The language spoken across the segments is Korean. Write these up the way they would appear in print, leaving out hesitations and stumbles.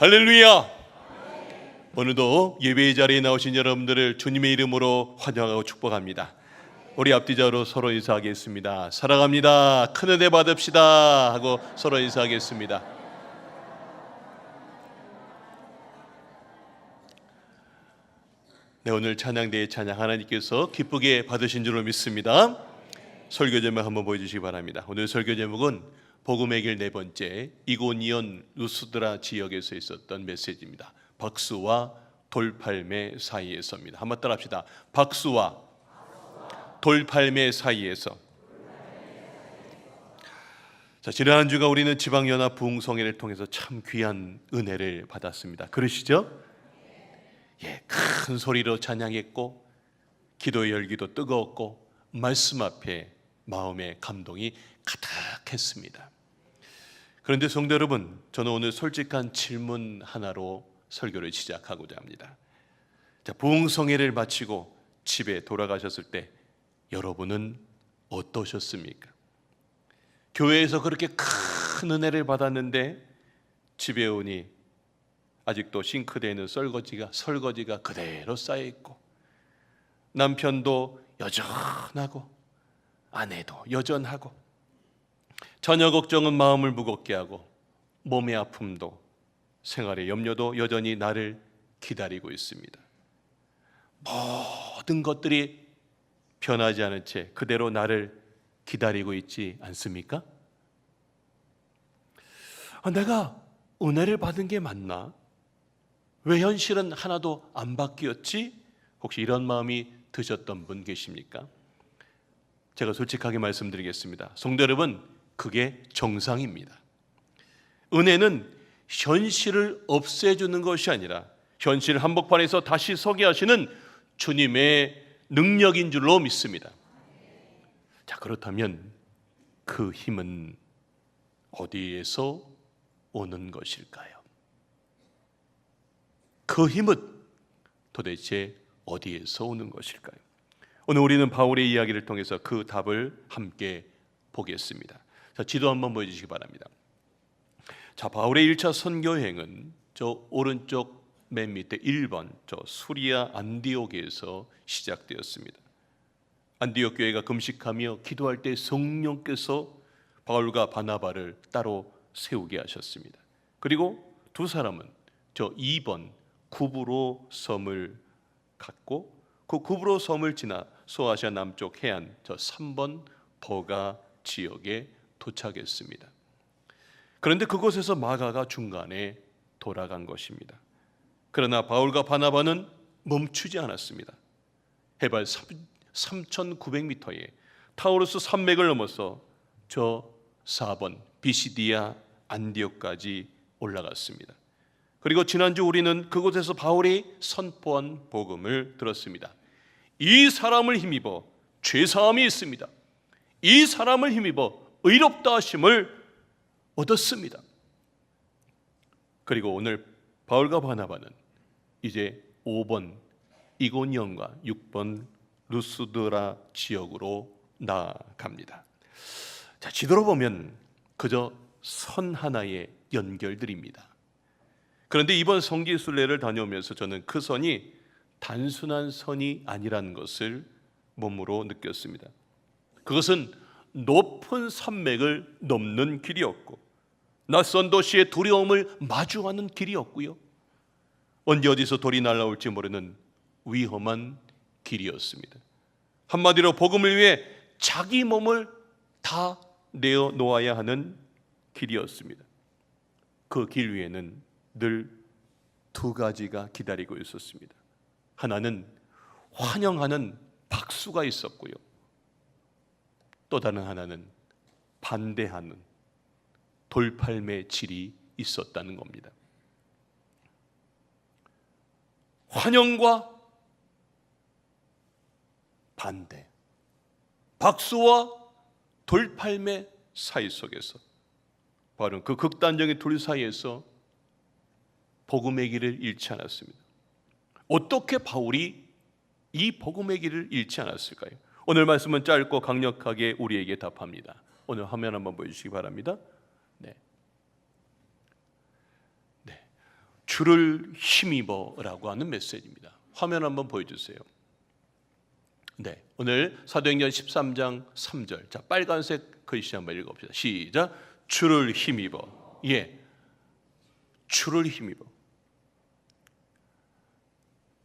할렐루야! 오늘도 예배의 자리에 나오신 여러분들을 주님의 이름으로 환영하고 축복합니다. 우리 앞뒤자로 서로 인사하겠습니다. 사랑합니다. 큰 은혜 받읍시다 하고 서로 인사하겠습니다. 네, 오늘 찬양대의 찬양 하나님께서 기쁘게 받으신 줄로 믿습니다. 설교 제목 한번 보여주시기 바랍니다. 오늘 설교 제목은 복음의 길 네 번째, 이고니온 루스드라 지역에서 있었던 메시지입니다. 박수와 돌팔매 사이에서입니다. 한번 따라합시다. 박수와 돌팔매 사이에서. 자, 지난 한 주가 우리는 지방연합 부흥성회를 통해서 참 귀한 은혜를 받았습니다. 그러시죠? 예, 큰 소리로 찬양했고 기도의 열기도 뜨거웠고 말씀 앞에 마음의 감동이 가득했습니다. 그런데 성도 여러분, 저는 오늘 솔직한 질문 하나로 설교를 시작하고자 합니다. 자, 부흥성회를 마치고 집에 돌아가셨을 때 여러분은 어떠셨습니까? 교회에서 그렇게 큰 은혜를 받았는데 집에 오니 아직도 싱크대에 있는 설거지가 그대로 쌓여있고, 남편도 여전하고 아내도 여전하고, 자녀 걱정은 마음을 무겁게 하고, 몸의 아픔도 생활의 염려도 여전히 나를 기다리고 있습니다. 모든 것들이 변하지 않은 채 그대로 나를 기다리고 있지 않습니까? 내가 은혜를 받은 게 맞나? 왜 현실은 하나도 안 바뀌었지? 혹시 이런 마음이 드셨던 분 계십니까? 제가 솔직하게 말씀드리겠습니다. 성도 여러분, 그게 정상입니다. 은혜는 현실을 없애주는 것이 아니라 현실 한복판에서 다시 서게 하시는 주님의 능력인 줄로 믿습니다. 자, 그렇다면 그 힘은 어디에서 오는 것일까요? 그 힘은 도대체 어디에서 오는 것일까요? 오늘 우리는 바울의 이야기를 통해서 그 답을 함께 보겠습니다. 자, 지도 한번 보여주시기 바랍니다. 자, 바울의 1차 선교행은 저 오른쪽 맨 밑에 1번 저 수리아 안디옥에서 시작되었습니다. 안디옥 교회가 금식하며 기도할 때 성령께서 바울과 바나바를 따로 세우게 하셨습니다. 그리고 두 사람은 저 2번 구브로 섬을 갔고, 그 구브로 섬을 지나 소아시아 남쪽 해안 저 3번 버가 지역에 도착했습니다. 그런데 그곳에서 마가가 중간에 돌아간 것입니다. 그러나 바울과 바나바는 멈추지 않았습니다. 해발 3,900m에 타우루스 산맥을 넘어서 저 4번 비시디아 안디옥까지 올라갔습니다. 그리고 지난주 우리는 그곳에서 바울이 선포한 복음을 들었습니다. 이 사람을 힘입어 죄사함이 있습니다. 이 사람을 힘입어 의롭다 하심을 얻었습니다. 그리고 오늘 바울과 바나바는 이제 5번 이고니온과 6번 루스드라 지역으로 나아갑니다. 자, 지도로 보면 그저 선 하나의 연결들입니다. 그런데 이번 성지순례를 다녀오면서 저는 그 선이 단순한 선이 아니라는 것을 몸으로 느꼈습니다. 그것은 높은 산맥을 넘는 길이었고, 낯선 도시의 두려움을 마주하는 길이었고요, 언제 어디서 돌이 날아올지 모르는 위험한 길이었습니다. 한마디로 복음을 위해 자기 몸을 다 내어놓아야 하는 길이었습니다. 그 길 위에는 늘 두 가지가 기다리고 있었습니다. 하나는 환영하는 박수가 있었고요, 또 다른 하나는 반대하는 돌팔매 질이 있었다는 겁니다. 환영과 반대, 박수와 돌팔매 사이 속에서 바로 그 극단적인 둘 사이에서 복음의 길을 잃지 않았습니다. 어떻게 바울이 이 복음의 길을 잃지 않았을까요? 오늘 말씀은 짧고 강력하게 우리에게 답합니다. 오늘 화면 한번 보여주시기 바랍니다. 네. 주를 힘입어라고 하는 메시지입니다. 화면 한번 보여주세요. 네, 오늘 사도행전 13장 3절. 자, 빨간색 글씨 한번 읽어봅시다. 시작. 주를 힘입어. 예, 주를 힘입어.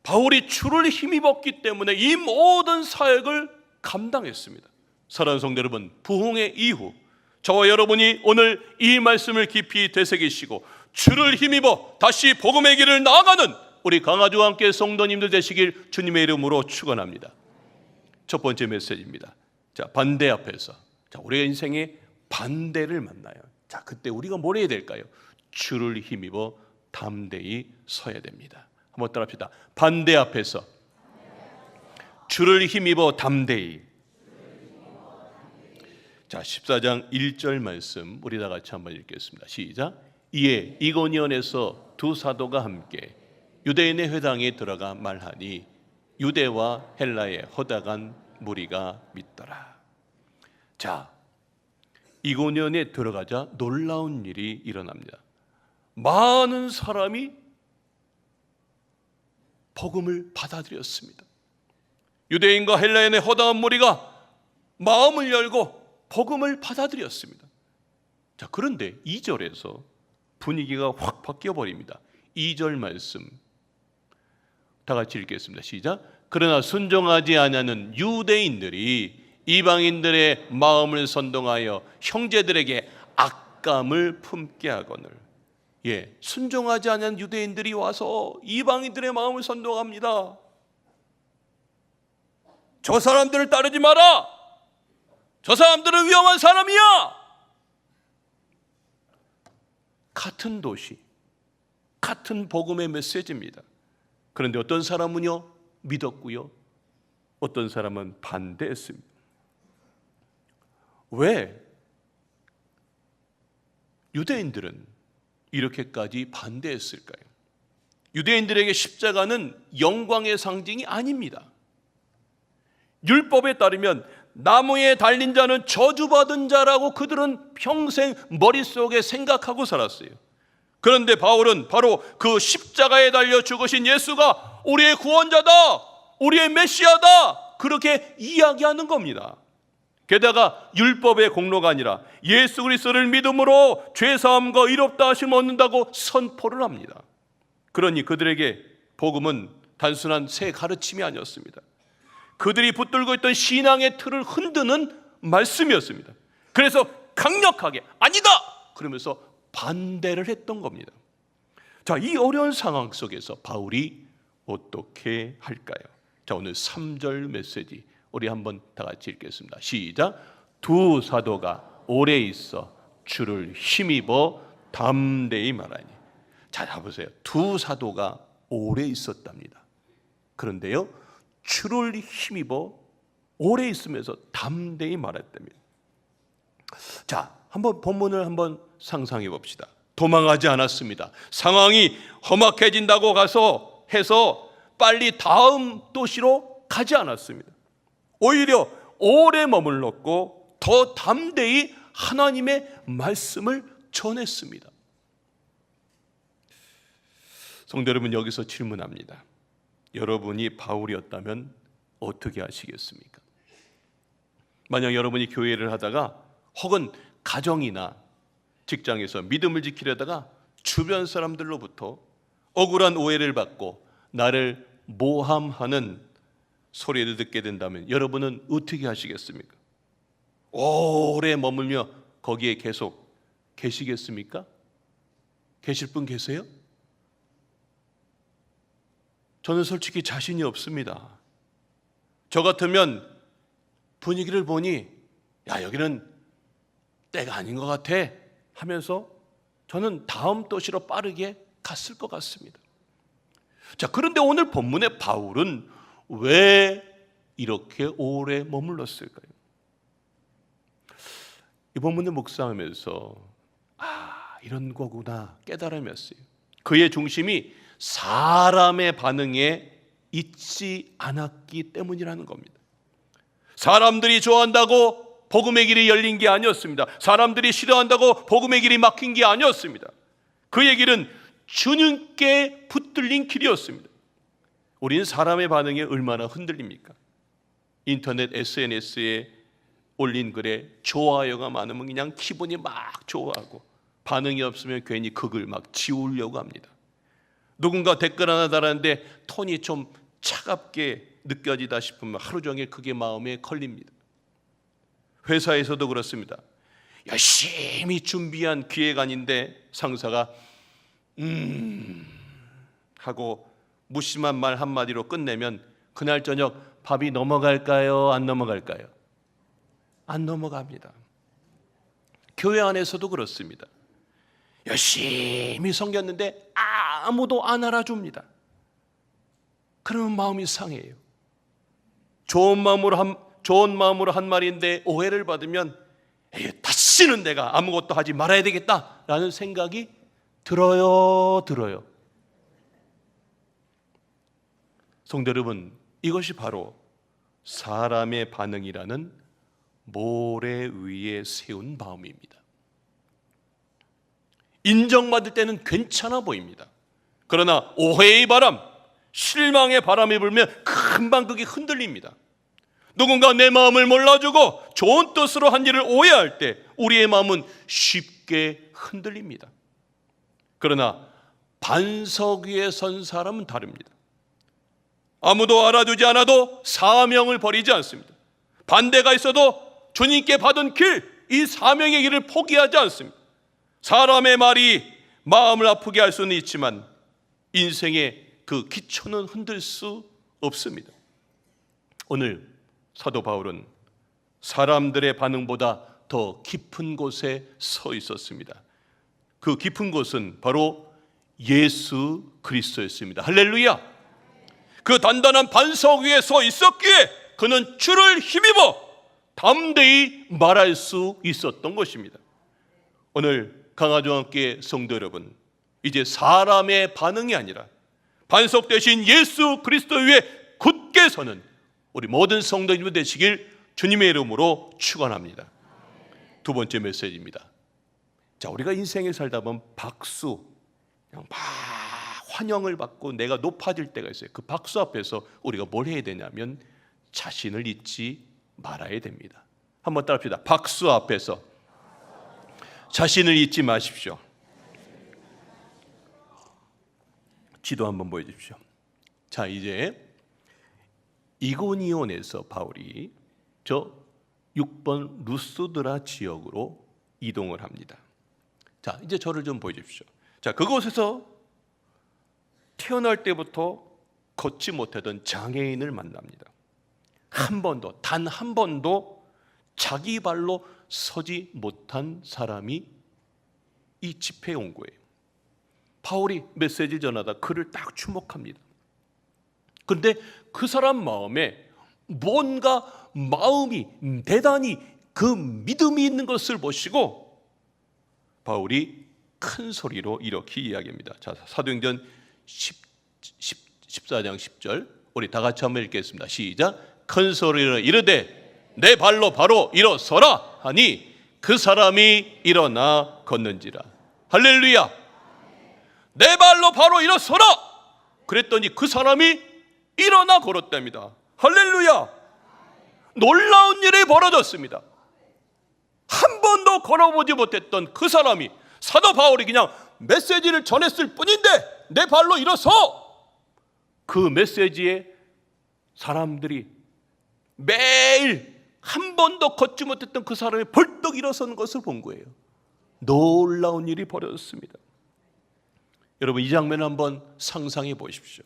바울이 주를 힘입었기 때문에 이 모든 사역을 감당했습니다. 사랑하는 성도 여러분, 부흥의 이후 저와 여러분이 오늘 이 말씀을 깊이 되새기시고 주를 힘입어 다시 복음의 길을 나아가는 우리 강아지와 함께 성도님들 되시길 주님의 이름으로 축원합니다. 첫 번째 메시지입니다. 자, 반대 앞에서, 자, 우리의 인생에 반대를 만나요. 자, 그때 우리가 뭘 해야 될까요? 주를 힘입어 담대히 서야 됩니다. 한번 따라합시다. 반대 앞에서 주를 힘입어 담대히. 자, 14장 1절 말씀 우리 다 같이 한번 읽겠습니다. 시작. 이에 이고니온에서 두 사도가 함께 유대인의 회당에 들어가 말하니 유대와 헬라의 허다한 무리가 믿더라. 자, 이고니온에 들어가자 놀라운 일이 일어납니다. 많은 사람이 복음을 받아들였습니다. 유대인과 헬라인의 허다한 무리가 마음을 열고 복음을 받아들였습니다. 자, 그런데 2절에서 분위기가 확 바뀌어 버립니다. 2절 말씀 다 같이 읽겠습니다. 시작. 그러나 순종하지 아니하는 유대인들이 이방인들의 마음을 선동하여 형제들에게 악감을 품게 하거늘. 예, 순종하지 않은 유대인들이 와서 이방인들의 마음을 선동합니다. 저 사람들을 따르지 마라. 저 사람들은 위험한 사람이야. 같은 도시, 같은 복음의 메시지입니다. 그런데 어떤 사람은요 믿었고요, 어떤 사람은 반대했습니다. 왜 유대인들은 이렇게까지 반대했을까요? 유대인들에게 십자가는 영광의 상징이 아닙니다. 율법에 따르면 나무에 달린 자는 저주받은 자라고 그들은 평생 머릿속에 생각하고 살았어요. 그런데 바울은 바로 그 십자가에 달려 죽으신 예수가 우리의 구원자다, 우리의 메시아다, 그렇게 이야기하는 겁니다. 게다가 율법의 공로가 아니라 예수 그리스도를 믿음으로 죄사함과 의롭다 하심을 얻는다고 선포를 합니다. 그러니 그들에게 복음은 단순한 새 가르침이 아니었습니다. 그들이 붙들고 있던 신앙의 틀을 흔드는 말씀이었습니다. 그래서 강력하게 아니다 그러면서 반대를 했던 겁니다. 자, 이 어려운 상황 속에서 바울이 어떻게 할까요? 자, 오늘 3절 메시지 우리 한번 다 같이 읽겠습니다. 시작. 두 사도가 오래 있어 주를 힘입어 담대히 말하니. 자, 보세요. 두 사도가 오래 있었답니다. 그런데요, 주를 힘입어 오래 있으면서 담대히 말했답니다. 자, 한번 본문을 한번 상상해 봅시다. 도망하지 않았습니다. 상황이 험악해진다고 해서 빨리 다음 도시로 가지 않았습니다. 오히려 오래 머물렀고 더 담대히 하나님의 말씀을 전했습니다. 성도 여러분, 여기서 질문합니다. 여러분이 바울이었다면 어떻게 하시겠습니까? 만약 여러분이 교회를 하다가 혹은 가정이나 직장에서 믿음을 지키려다가 주변 사람들로부터 억울한 오해를 받고 나를 모함하는 소리를 듣게 된다면 여러분은 어떻게 하시겠습니까? 오래 머물며 거기에 계속 계시겠습니까? 계실 분 계세요? 저는 솔직히 자신이 없습니다. 저 같으면 분위기를 보니 야, 여기는 때가 아닌 것 같아 하면서 저는 다음 도시로 빠르게 갔을 것 같습니다. 자, 그런데 오늘 본문의 바울은 왜 이렇게 오래 머물렀을까요? 이 본문을 묵상하면서 이런 거구나 깨달으면서요. 그의 중심이 사람의 반응에 있지 않았기 때문이라는 겁니다. 사람들이 좋아한다고 복음의 길이 열린 게 아니었습니다. 사람들이 싫어한다고 복음의 길이 막힌 게 아니었습니다. 그의 길은 주님께 붙들린 길이었습니다. 우리는 사람의 반응에 얼마나 흔들립니까? 인터넷 SNS에 올린 글에 좋아요가 많으면 그냥 기분이 막 좋아하고, 반응이 없으면 괜히 그 글 막 지우려고 합니다. 누군가 댓글 하나 달았는데 톤이 좀 차갑게 느껴지다 싶으면 하루 종일 그게 마음에 걸립니다. 회사에서도 그렇습니다. 열심히 준비한 기획안인데 상사가 하고 무심한 말 한마디로 끝내면 그날 저녁 밥이 넘어갈까요? 안 넘어갈까요? 안 넘어갑니다. 교회 안에서도 그렇습니다. 열심히 섬겼는데 아무도 안 알아줍니다. 그러면 마음이 상해요. 좋은 마음으로 한 말인데 오해를 받으면 다시는 내가 아무것도 하지 말아야 되겠다라는 생각이 들어요. 성도 여러분, 이것이 바로 사람의 반응이라는 모래 위에 세운 마음입니다. 인정받을 때는 괜찮아 보입니다. 그러나 오해의 바람, 실망의 바람이 불면 금방 그게 흔들립니다. 누군가 내 마음을 몰라주고 좋은 뜻으로 한 일을 오해할 때 우리의 마음은 쉽게 흔들립니다. 그러나 반석 위에 선 사람은 다릅니다. 아무도 알아주지 않아도 사명을 버리지 않습니다. 반대가 있어도 주님께 받은 길, 이 사명의 길을 포기하지 않습니다. 사람의 말이 마음을 아프게 할 수는 있지만 인생의 그 기초는 흔들 수 없습니다. 오늘 사도 바울은 사람들의 반응보다 더 깊은 곳에 서 있었습니다. 그 깊은 곳은 바로 예수 그리스도였습니다. 할렐루야! 그 단단한 반석 위에 서 있었기에 그는 주를 힘입어 담대히 말할 수 있었던 것입니다. 오늘 강화중학교의 성도 여러분, 이제 사람의 반응이 아니라 반석 대신 예수 그리스도 위에 굳게 서는 우리 모든 성도님들 되시길 주님의 이름으로 축원합니다. 두 번째 메시지입니다. 자, 우리가 인생에 살다 보면 박수, 그냥 막 환영을 받고 내가 높아질 때가 있어요. 그 박수 앞에서 우리가 뭘 해야 되냐면 자신을 잊지 말아야 됩니다. 한번 따라합시다. 박수 앞에서 자신을 잊지 마십시오. 지도 한번 보여주십시오. 자, 이제 이고니온에서 바울이 저 6번 루스드라 지역으로 이동을 합니다. 자, 이제 저를 좀 보여주십시오. 자, 그곳에서 태어날 때부터 걷지 못하던 장애인을 만납니다. 단 한 번도 자기 발로 서지 못한 사람이 이 집회에 온 거예요. 바울이 메시지 전하다 그를 딱 주목합니다. 그런데 그 사람 마음에 뭔가 마음이 대단히 그 믿음이 있는 것을 보시고 바울이 큰 소리로 이렇게 이야기합니다. 자, 사도행전 14장 10절 우리 다 같이 한번 읽겠습니다. 시작. 큰 소리로 이르되 내 발로 바로 일어서라 하니 그 사람이 일어나 걷는지라. 할렐루야. 내 발로 바로 일어서라 그랬더니 그 사람이 일어나 걸었답니다. 할렐루야. 놀라운 일이 벌어졌습니다. 한 번도 걸어보지 못했던 그 사람이 사도 바울이 그냥 메시지를 전했을 뿐인데 내 발로 일어서, 그 메시지에 사람들이 매일 한 번도 걷지 못했던 그 사람이 벌떡 일어서는 것을 본 거예요. 놀라운 일이 벌어졌습니다. 여러분, 이 장면을 한번 상상해 보십시오.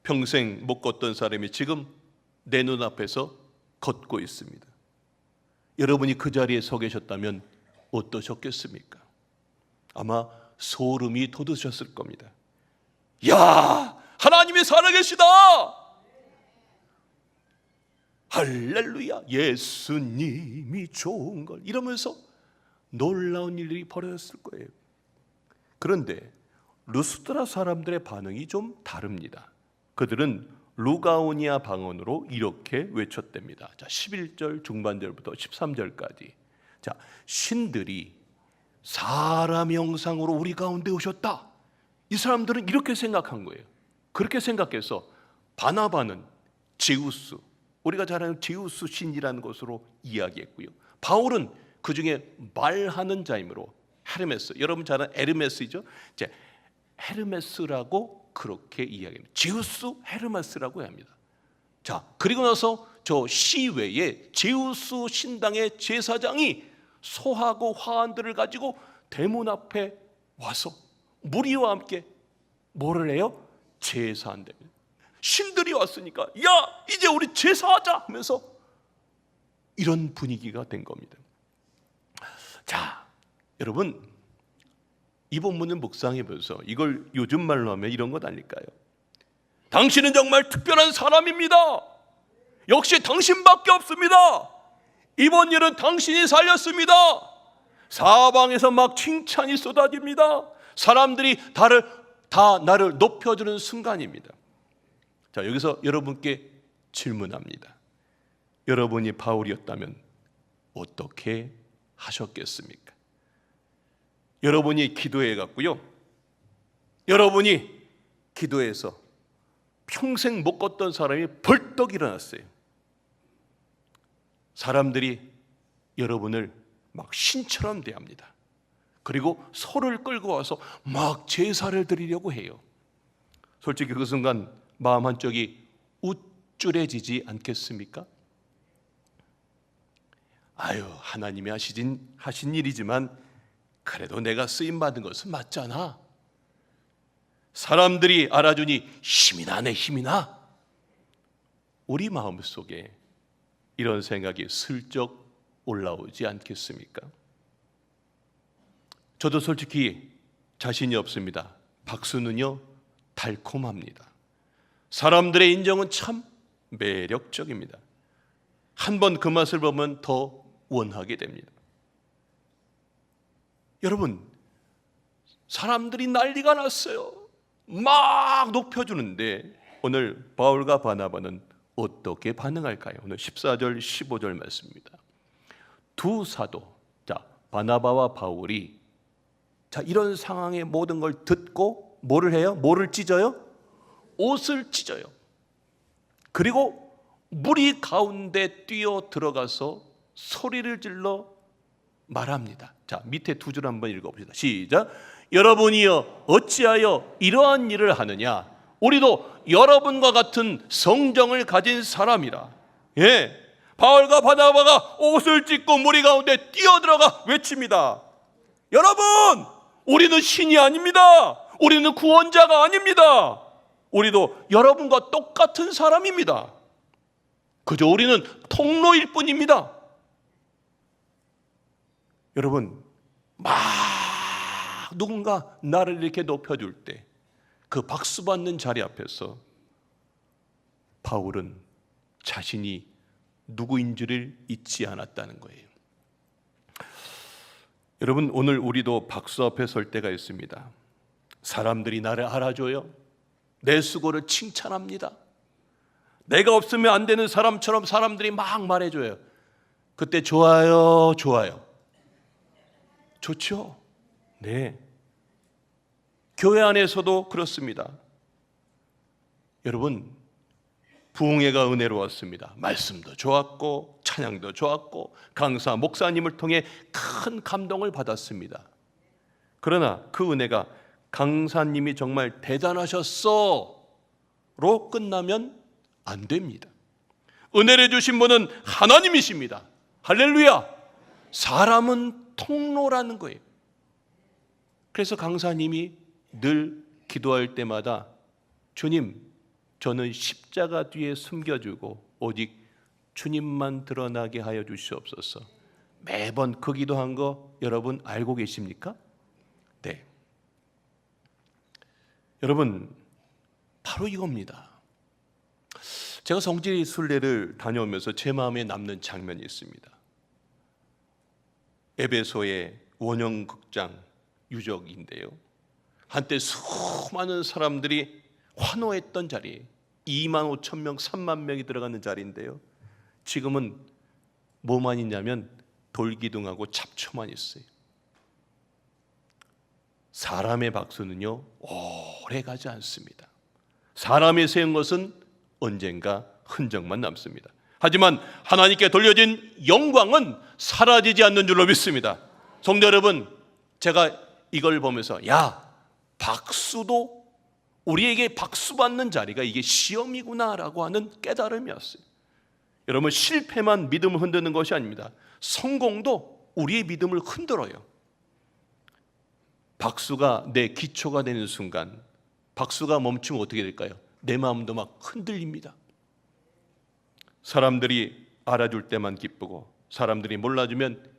평생 못 걷던 사람이 지금 내 눈앞에서 걷고 있습니다. 여러분이 그 자리에 서 계셨다면 어떠셨겠습니까? 아마 소름이 돋으셨을 겁니다. 야, 하나님이 살아계시다! 할렐루야, 예수님이 좋은 걸, 이러면서 놀라운 일이 벌어졌을 거예요. 그런데 루스드라 사람들의 반응이 좀 다릅니다. 그들은 루가오니아 방언으로 이렇게 외쳤답니다. 자, 11절 중반절부터 13절까지. 자, 신들이 사람 형상으로 우리 가운데 오셨다. 이 사람들은 이렇게 생각한 거예요. 그렇게 생각해서 바나바는 제우스, 우리가 잘 아는 제우스 신이라는 것으로 이야기했고요. 바울은 그 중에 말하는 자이므로 헤르메스, 여러분 잘 아는 에르메스이죠. 이제 헤르메스라고 그렇게 이야기합니다. 제우스 헤르메스라고 합니다. 자, 그리고 나서 저 시외에 제우스 신당의 제사장이 소하고 화환들을 가지고 대문 앞에 와서 무리와 함께 뭐를 해요? 제사한답니다. 신들이 왔으니까 야, 이제 우리 제사하자 하면서 이런 분위기가 된 겁니다. 자, 여러분, 이 본문을 묵상해보면서 이걸 요즘 말로 하면 이런 것 아닐까요? 당신은 정말 특별한 사람입니다. 역시 당신밖에 없습니다. 이번 일은 당신이 살렸습니다. 사방에서 막 칭찬이 쏟아집니다. 사람들이 다 나를 높여주는 순간입니다. 자, 여기서 여러분께 질문합니다. 여러분이 바울이었다면 어떻게 하셨겠습니까? 여러분이 기도해 갖고요, 여러분이 기도해서 평생 못 걷던 사람이 벌떡 일어났어요. 사람들이 여러분을 막 신처럼 대합니다. 그리고 소를 끌고 와서 막 제사를 드리려고 해요. 솔직히 그 순간 마음 한쪽이 우쭐해지지 않겠습니까? 아유, 하나님이 하신 일이지만 그래도 내가 쓰임받은 것은 맞잖아. 사람들이 알아주니 힘이 나네, 힘이 나. 우리 마음속에 이런 생각이 슬쩍 올라오지 않겠습니까? 저도 솔직히 자신이 없습니다. 박수는요, 달콤합니다. 사람들의 인정은 참 매력적입니다. 한번 그 맛을 보면 더 원하게 됩니다. 여러분, 사람들이 난리가 났어요. 막 높여주는데 오늘 바울과 바나바는 어떻게 반응할까요? 오늘 14절 15절 말씀입니다. 두 사도, 자, 바나바와 바울이 자, 이런 상황의 모든 걸 듣고 뭐를 해요? 뭐를 찢어요? 옷을 찢어요. 그리고 무리 가운데 뛰어 들어가서 소리를 질러 말합니다. 자, 밑에 두 줄 한번 읽어봅시다. 시작. 여러분이여 어찌하여 이러한 일을 하느냐? 우리도 여러분과 같은 성정을 가진 사람이라. 예, 바울과 바나바가 옷을 찢고 무리 가운데 뛰어들어가 외칩니다. 여러분, 우리는 신이 아닙니다. 우리는 구원자가 아닙니다. 우리도 여러분과 똑같은 사람입니다. 그저 우리는 통로일 뿐입니다. 여러분, 막 누군가 나를 이렇게 높여줄 때 그 박수 받는 자리 앞에서 바울은 자신이 누구인지를 잊지 않았다는 거예요. 여러분, 오늘 우리도 박수 앞에 설 때가 있습니다. 사람들이 나를 알아줘요. 내 수고를 칭찬합니다. 내가 없으면 안 되는 사람처럼 사람들이 막 말해줘요. 그때 좋아요, 좋아요. 좋죠? 네. 교회 안에서도 그렇습니다. 여러분, 부흥회가 은혜로웠습니다. 말씀도 좋았고 찬양도 좋았고 강사 목사님을 통해 큰 감동을 받았습니다. 그러나 그 은혜가 강사님이 정말 대단하셨어 로 끝나면 안 됩니다. 은혜를 주신 분은 하나님이십니다. 할렐루야. 사람은 통로라는 거예요. 그래서 강사님이 늘 기도할 때마다 주님, 저는 십자가 뒤에 숨겨주고 오직 주님만 드러나게 하여 주시옵소서. 매번 그 기도한 거 여러분 알고 계십니까? 네. 여러분, 바로 이겁니다. 제가 성지 순례를 다녀오면서 제 마음에 남는 장면이 있습니다. 에베소의 원형극장 유적인데요, 한때 수많은 사람들이 환호했던 자리, 2만 5천 명, 3만 명이 들어가는 자리인데요, 지금은 뭐만 있냐면 돌기둥하고 잡초만 있어요. 사람의 박수는요 오래 가지 않습니다. 사람이 세운 것은 언젠가 흔적만 남습니다. 하지만 하나님께 돌려진 영광은 사라지지 않는 줄로 믿습니다. 성도 여러분, 제가 이걸 보면서 박수도 우리에게 박수 받는 자리가 이게 시험이구나라고 하는 깨달음이었어요. 여러분, 실패만 믿음을 흔드는 것이 아닙니다. 성공도 우리의 믿음을 흔들어요. 박수가 내 기초가 되는 순간, 박수가 멈추면 어떻게 될까요? 내 마음도 막 흔들립니다. 사람들이 알아줄 때만 기쁘고 사람들이 몰라주면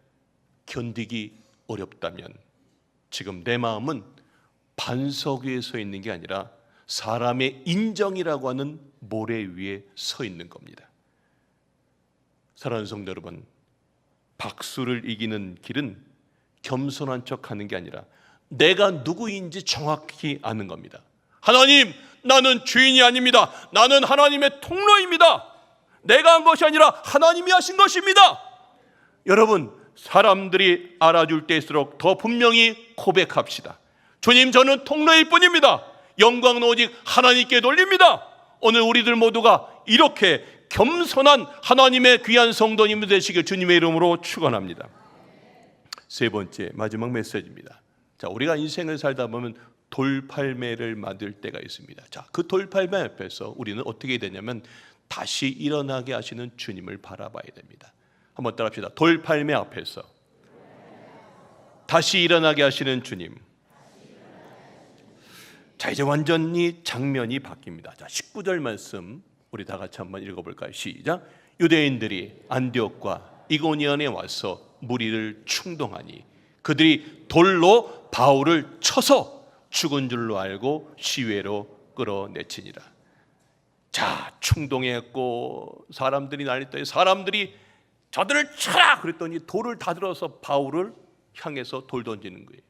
견디기 어렵다면, 지금 내 마음은 반석 위에 서 있는 게 아니라 사람의 인정이라고 하는 모래 위에 서 있는 겁니다. 사랑하는 성도 여러분, 박수를 이기는 길은 겸손한 척하는 게 아니라 내가 누구인지 정확히 아는 겁니다. 하나님, 나는 주인이 아닙니다. 나는 하나님의 통로입니다. 내가 한 것이 아니라 하나님이 하신 것입니다. 여러분, 사람들이 알아줄 때일수록 더 분명히 고백합시다. 주님, 저는 통로일 뿐입니다. 영광은 오직 하나님께 돌립니다. 오늘 우리들 모두가 이렇게 겸손한 하나님의 귀한 성도님들 되시길 주님의 이름으로 축원합니다. 세 번째, 마지막 메시지입니다. 자, 우리가 인생을 살다 보면 돌팔매를 맞을 때가 있습니다. 자, 그 돌팔매 앞에서 우리는 어떻게 되냐면 다시 일어나게 하시는 주님을 바라봐야 됩니다. 한번 따라합시다. 돌팔매 앞에서 다시 일어나게 하시는 주님. 자, 이제 완전히 장면이 바뀝니다. 자, 19절 말씀 우리 다 같이 한번 읽어볼까요? 시작. 유대인들이 안디옥과 이고니온에 와서 무리를 충동하니 그들이 돌로 바울을 쳐서 죽은 줄로 알고 시외로 끌어내치니라. 자, 충동했고 사람들이 난리떠요. 사람들이 저들을 쳐라 그랬더니 돌을 다 들어서 바울을 향해서 돌 던지는 거예요.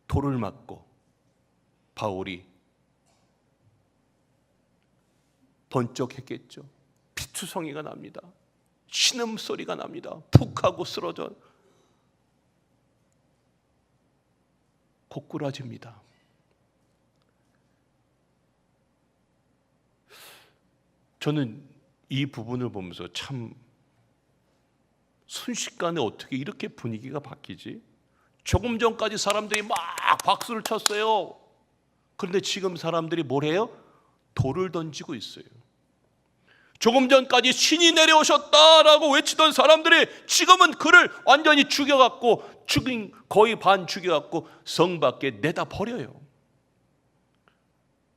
돌을 맞고 바울이 번쩍했겠죠. 피투성이가 납니다. 신음소리가 납니다. 푹 하고 쓰러져 고꾸라집니다. 저는 이 부분을 보면서 참 순식간에 어떻게 이렇게 분위기가 바뀌지? 조금 전까지 사람들이 막 박수를 쳤어요. 그런데 지금 사람들이 뭘 해요? 돌을 던지고 있어요. 조금 전까지 신이 내려오셨다라고 외치던 사람들이 지금은 그를 완전히 죽여갖고 거의 반 죽여갖고 성 밖에 내다 버려요.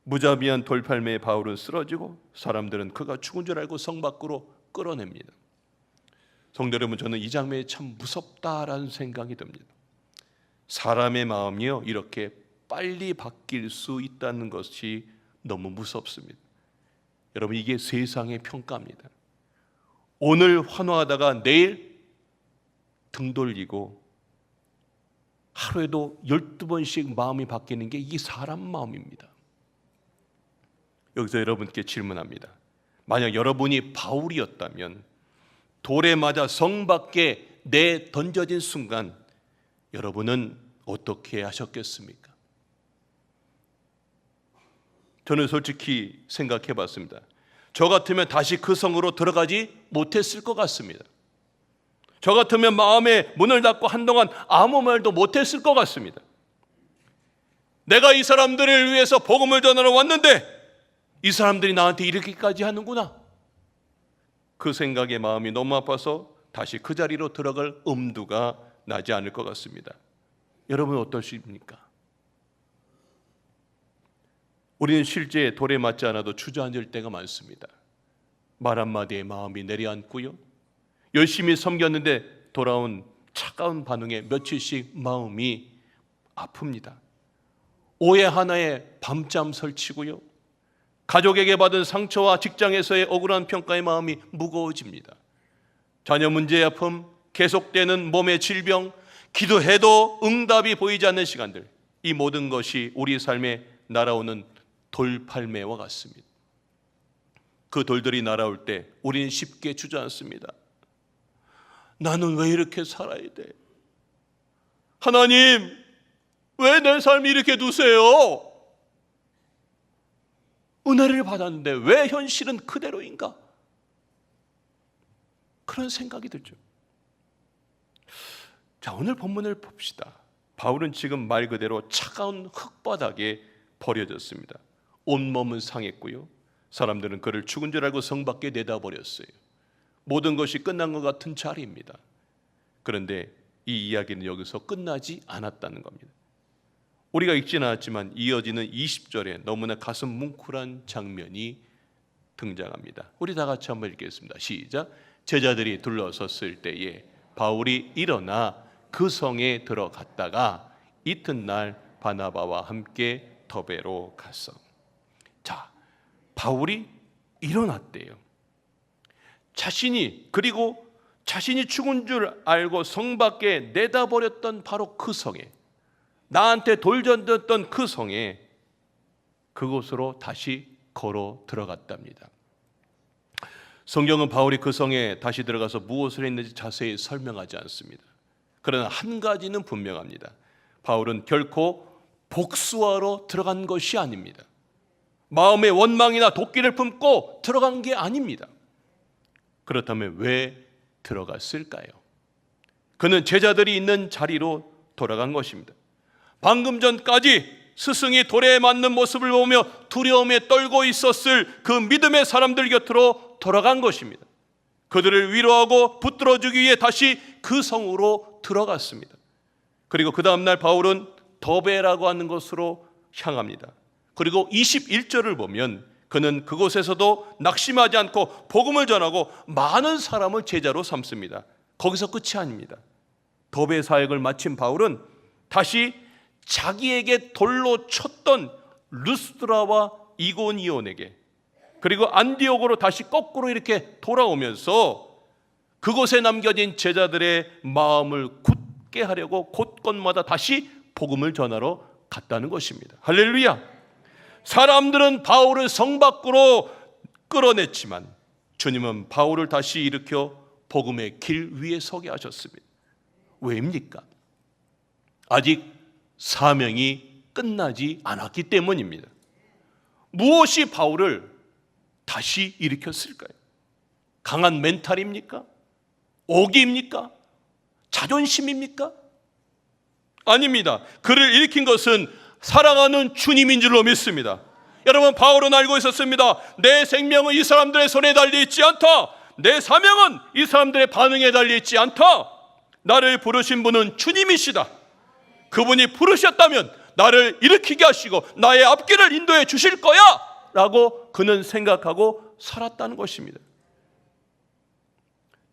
무자비한 돌팔매에 바울은 쓰러지고 사람들은 그가 죽은 줄 알고 성 밖으로 끌어냅니다. 성도 여러분, 저는 이 장면이 참 무섭다라는 생각이 듭니다. 사람의 마음이요, 이렇게 빨리 바뀔 수 있다는 것이 너무 무섭습니다. 여러분, 이게 세상의 평가입니다. 오늘 환호하다가 내일 등 돌리고 하루에도 12번씩 마음이 바뀌는 게 이게 사람 마음입니다. 여기서 여러분께 질문합니다. 만약 여러분이 바울이었다면 돌에 맞아 성 밖에 던져진 순간 여러분은 어떻게 하셨겠습니까? 저는 솔직히 생각해 봤습니다. 저 같으면 다시 그 성으로 들어가지 못했을 것 같습니다. 저 같으면 마음의 문을 닫고 한동안 아무 말도 못했을 것 같습니다. 내가 이 사람들을 위해서 복음을 전하러 왔는데 이 사람들이 나한테 이렇게까지 하는구나. 그 생각에 마음이 너무 아파서 다시 그 자리로 들어갈 엄두가 나지 않을 것 같습니다. 여러분 어떠십니까? 우리는 실제 돌에 맞지 않아도 주저앉을 때가 많습니다. 말 한마디에 마음이 내려앉고요, 열심히 섬겼는데 돌아온 차가운 반응에 며칠씩 마음이 아픕니다. 오해 하나에 밤잠 설치고요, 가족에게 받은 상처와 직장에서의 억울한 평가의 마음이 무거워집니다. 자녀 문제의 아픔, 계속되는 몸의 질병, 기도해도 응답이 보이지 않는 시간들, 이 모든 것이 우리 삶에 날아오는 돌팔매와 같습니다. 그 돌들이 날아올 때 우리는 쉽게 주저앉습니다. 나는 왜 이렇게 살아야 돼? 하나님, 왜 내 삶이 이렇게 두세요? 은혜를 받았는데 왜 현실은 그대로인가? 그런 생각이 들죠. 자, 오늘 본문을 봅시다. 바울은 지금 말 그대로 차가운 흙바닥에 버려졌습니다. 온몸은 상했고요, 사람들은 그를 죽은 줄 알고 성 밖에 내다버렸어요. 모든 것이 끝난 것 같은 자리입니다. 그런데 이 이야기는 여기서 끝나지 않았다는 겁니다. 우리가 읽지는 않았지만 이어지는 20절에 너무나 가슴 뭉클한 장면이 등장합니다. 우리 다 같이 한번 읽겠습니다. 시작. 제자들이 둘러섰을 때에 바울이 일어나 그 성에 들어갔다가 이튿날 바나바와 함께 더베로 갔어. 자, 바울이 일어났대요. 그리고 자신이 죽은 줄 알고 성 밖에 내다버렸던 바로 그 성에, 나한테 돌 던졌던 그 성에, 그곳으로 다시 걸어 들어갔답니다. 성경은 바울이 그 성에 다시 들어가서 무엇을 했는지 자세히 설명하지 않습니다. 그러나 한 가지는 분명합니다. 바울은 결코 복수하러 들어간 것이 아닙니다. 마음의 원망이나 도끼를 품고 들어간 게 아닙니다. 그렇다면 왜 들어갔을까요? 그는 제자들이 있는 자리로 돌아간 것입니다. 방금 전까지 스승이 돌에 맞는 모습을 보며 두려움에 떨고 있었을 그 믿음의 사람들 곁으로 돌아간 것입니다. 그들을 위로하고 붙들어주기 위해 다시 그 성으로 들어갔습니다. 그리고 그 다음날 바울은 더베라고 하는 곳으로 향합니다. 그리고 21절을 보면 그는 그곳에서도 낙심하지 않고 복음을 전하고 많은 사람을 제자로 삼습니다. 거기서 끝이 아닙니다. 더베 사역을 마친 바울은 다시 자기에게 돌로 쳤던 루스드라와 이고니온에게, 그리고 안디옥으로 다시 거꾸로 이렇게 돌아오면서 그곳에 남겨진 제자들의 마음을 굳게 하려고 곳곳마다 다시 복음을 전하러 갔다는 것입니다. 할렐루야! 사람들은 바울을 성 밖으로 끌어냈지만 주님은 바울을 다시 일으켜 복음의 길 위에 서게 하셨습니다. 왜입니까? 아직 사명이 끝나지 않았기 때문입니다. 무엇이 바울을 다시 일으켰을까요? 강한 멘탈입니까? 오기입니까? 자존심입니까? 아닙니다. 그를 일으킨 것은 사랑하는 주님인 줄로 믿습니다. 여러분, 바울은 알고 있었습니다. 내 생명은 이 사람들의 손에 달려있지 않다. 내 사명은 이 사람들의 반응에 달려있지 않다. 나를 부르신 분은 주님이시다. 그분이 부르셨다면 나를 일으키게 하시고 나의 앞길을 인도해 주실 거야 라고 그는 생각하고 살았다는 것입니다.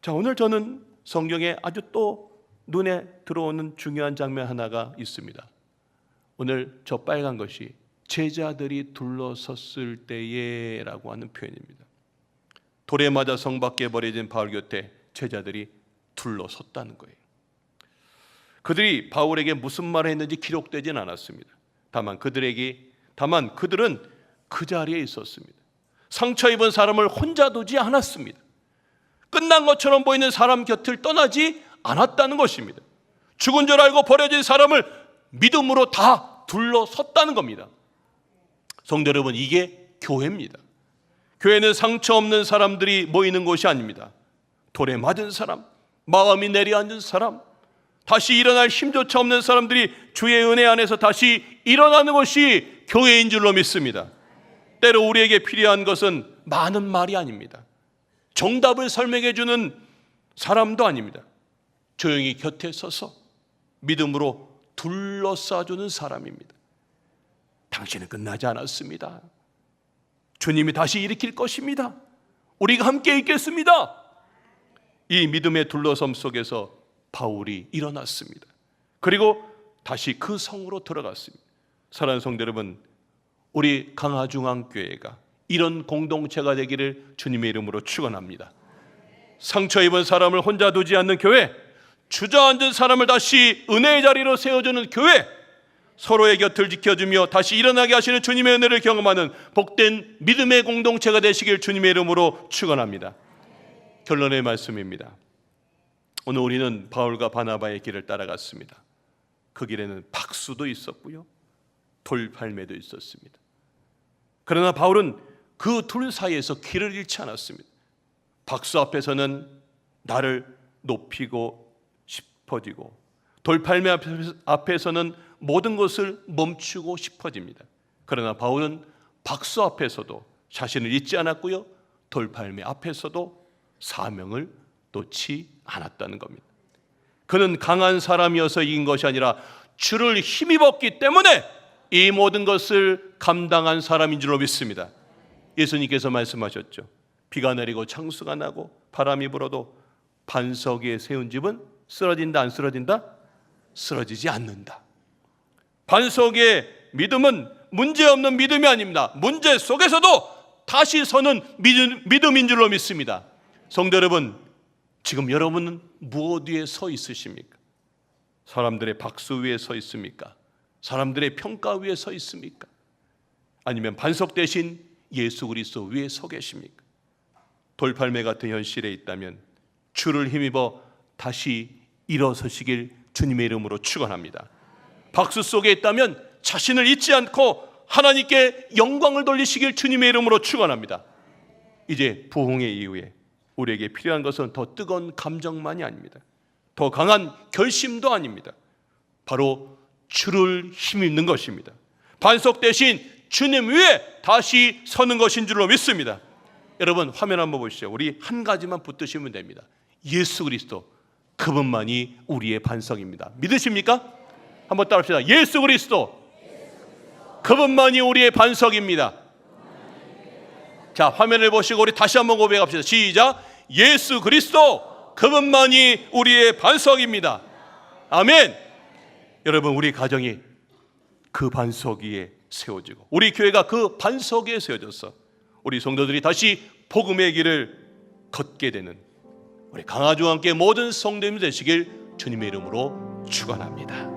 자, 오늘 저는 성경에 아주 또 눈에 들어오는 중요한 장면 하나가 있습니다. 오늘 저 빨간 것이 제자들이 둘러섰을 때에 라고 하는 표현입니다. 돌에 맞아 성 밖에 버려진 바울 곁에 제자들이 둘러섰다는 거예요. 그들이 바울에게 무슨 말을 했는지 기록되진 않았습니다. 다만 그들은 그 자리에 있었습니다. 상처 입은 사람을 혼자 두지 않았습니다. 끝난 것처럼 보이는 사람 곁을 떠나지 않았다는 것입니다. 죽은 줄 알고 버려진 사람을 믿음으로 다 둘러섰다는 겁니다. 성도 여러분, 이게 교회입니다. 교회는 상처 없는 사람들이 모이는 곳이 아닙니다. 돌에 맞은 사람, 마음이 내려앉은 사람, 다시 일어날 힘조차 없는 사람들이 주의 은혜 안에서 다시 일어나는 것이 교회인 줄로 믿습니다. 때로 우리에게 필요한 것은 많은 말이 아닙니다. 정답을 설명해 주는 사람도 아닙니다. 조용히 곁에 서서 믿음으로 둘러싸주는 사람입니다. 당신은 끝나지 않았습니다. 주님이 다시 일으킬 것입니다. 우리가 함께 있겠습니다. 이 믿음의 둘러섬 속에서 바울이 일어났습니다. 그리고 다시 그 성으로 들어갔습니다. 사랑하는 성도 여러분, 우리 강화중앙교회가 이런 공동체가 되기를 주님의 이름으로 축원합니다. 상처 입은 사람을 혼자 두지 않는 교회, 주저앉은 사람을 다시 은혜의 자리로 세워주는 교회, 서로의 곁을 지켜주며 다시 일어나게 하시는 주님의 은혜를 경험하는 복된 믿음의 공동체가 되시길 주님의 이름으로 축원합니다. 결론의 말씀입니다. 오늘 우리는 바울과 바나바의 길을 따라갔습니다. 그 길에는 박수도 있었고요, 돌팔매도 있었습니다. 그러나 바울은 그 둘 사이에서 길을 잃지 않았습니다. 박수 앞에서는 나를 높이고 싶어지고, 돌팔매 앞에서는 모든 것을 멈추고 싶어집니다. 그러나 바울은 박수 앞에서도 자신을 잊지 않았고요, 돌팔매 앞에서도 사명을 놓지 않았다는 겁니다. 그는 강한 사람이어서 이긴 것이 아니라 주를 힘입었기 때문에 이 모든 것을 감당한 사람인 줄로 믿습니다. 예수님께서 말씀하셨죠. 비가 내리고 창수가 나고 바람이 불어도 반석 위에 세운 집은 쓰러진다, 안 쓰러진다? 쓰러지지 않는다. 반석의 믿음은 문제없는 믿음이 아닙니다. 문제 속에서도 다시 서는 믿음인 줄로 믿습니다. 성도 여러분, 지금 여러분은 무엇 위에 서 있으십니까? 사람들의 박수 위에 서 있습니까? 사람들의 평가 위에 서 있습니까? 아니면 반석 대신 예수 그리스도 위에 서 계십니까? 돌팔매 같은 현실에 있다면 주를 힘입어 다시 일어서시길 주님의 이름으로 축원합니다. 박수 속에 있다면 자신을 잊지 않고 하나님께 영광을 돌리시길 주님의 이름으로 축원합니다. 이제 부흥의 이후에 우리에게 필요한 것은 더 뜨거운 감정만이 아닙니다. 더 강한 결심도 아닙니다. 바로 주를 힘입는 것입니다. 반석 대신 주님 위에 다시 서는 것인 줄로 믿습니다. 여러분, 화면 한번 보시죠. 우리 한 가지만 붙드시면 됩니다. 예수 그리스도, 그분만이 우리의 반석입니다. 믿으십니까? 한번 따라합시다. 예수 그리스도, 그분만이 우리의 반석입니다. 자, 화면을 보시고 우리 다시 한번 고백합시다. 시작. 예수 그리스도, 그분만이 우리의 반석입니다. 아멘. 여러분, 우리 가정이 그 반석 위에 세워지고 우리 교회가 그 반석 위에 세워져서 우리 성도들이 다시 복음의 길을 걷게 되는 우리 강화주와 함께 모든 성도님들 되시길 주님의 이름으로 축원합니다.